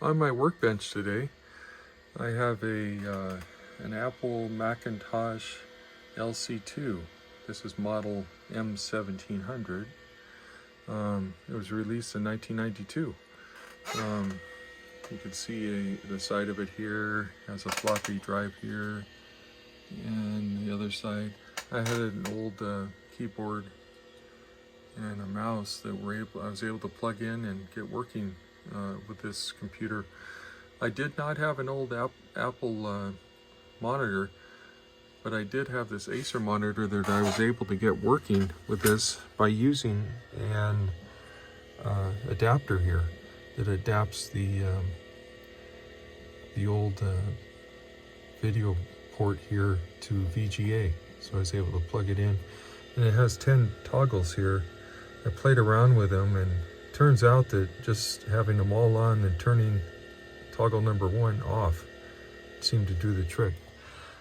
On my workbench today, I have an Apple Macintosh LC2. This is model M1700. It was released in 1992. You can see the side of it here has a floppy drive here, and the other side I had an old keyboard and a mouse that I was able to plug in and get working with this computer. I did not have an old Apple monitor, but I did have this Acer monitor that I was able to get working with this by using an adapter here that adapts the old video port here to VGA. So I was able to plug it in, and it has 10 toggles here. I played around with them, and it turns out that just having them all on and turning toggle number 1 off seemed to do the trick.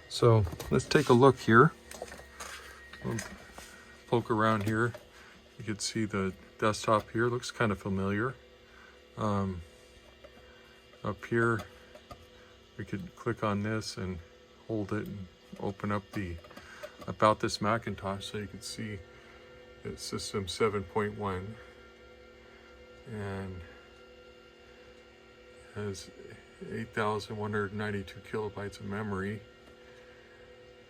So let's take a look here. We'll poke around here. You can see the desktop here looks kind of familiar. Up here we could click on this and hold it and open up the About This Macintosh, so you can see it's system 7.1 and has 8,192 kilobytes of memory.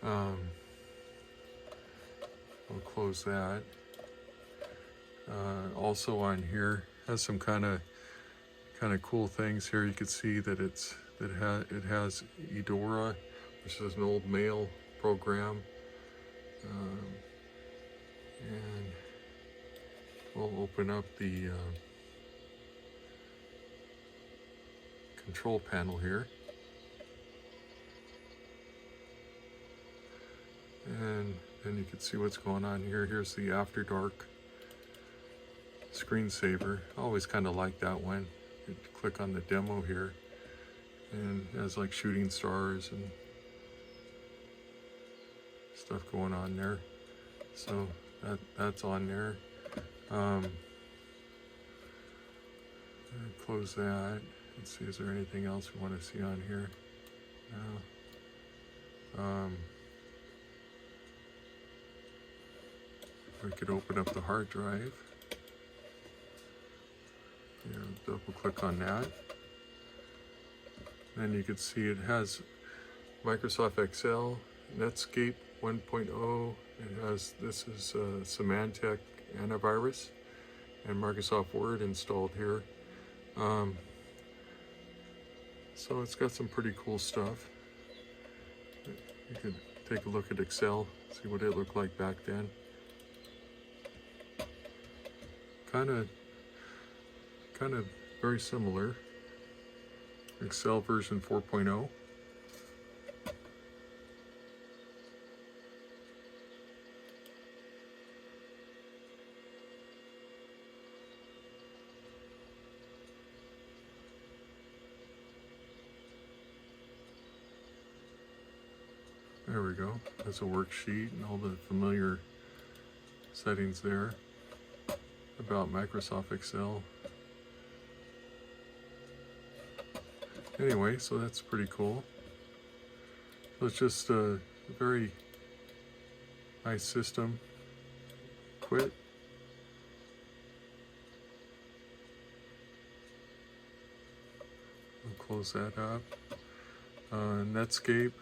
I'll close that. Also on here has some kind of cool things here. You can see that it has Eudora, which is an old mail program, and we'll open up the control panel here, and then you can see what's going on here. Here's the After Dark screensaver. I always kind of like that one. You click on the demo here, and it has like shooting stars and stuff going on there. So that's on there. Close that. Let's see, is there anything else we want to see on here? No. We could open up the hard drive. Here, double click on that. Then you can see it has Microsoft Excel, Netscape 1.0. This is Symantec antivirus and Microsoft Word installed here. So it's got some pretty cool stuff. You can take a look at Excel, see what it looked like back then. Kind of very similar. Excel version 4.0. There we go. That's a worksheet and all the familiar settings there about Microsoft Excel. Anyway, so that's pretty cool. So it's just a very nice system. Quit. We'll close that up. Netscape.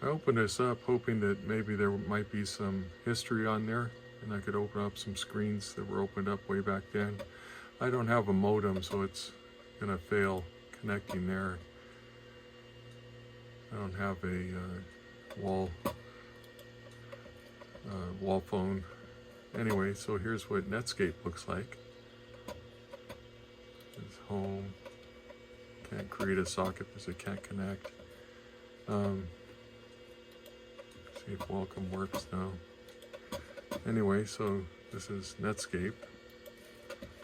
I opened this up hoping that maybe there might be some history on there and I could open up some screens that were opened up way back then. I don't have a modem, so it's gonna fail connecting there. I don't have a wall phone. Anyway, so here's what Netscape looks like. It's home. Can't create a socket because it can't connect. See if welcome works now. Anyway, so this is Netscape.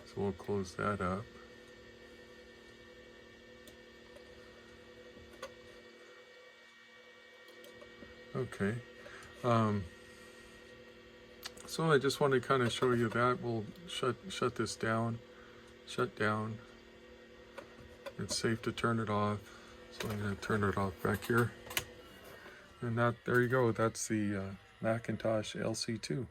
So we'll close that up. Okay. So I just want to kind of show you that. We'll shut this down. shut down. It's safe to turn it off. So I'm going to turn it off back here. And there you go. That's the Macintosh LC2.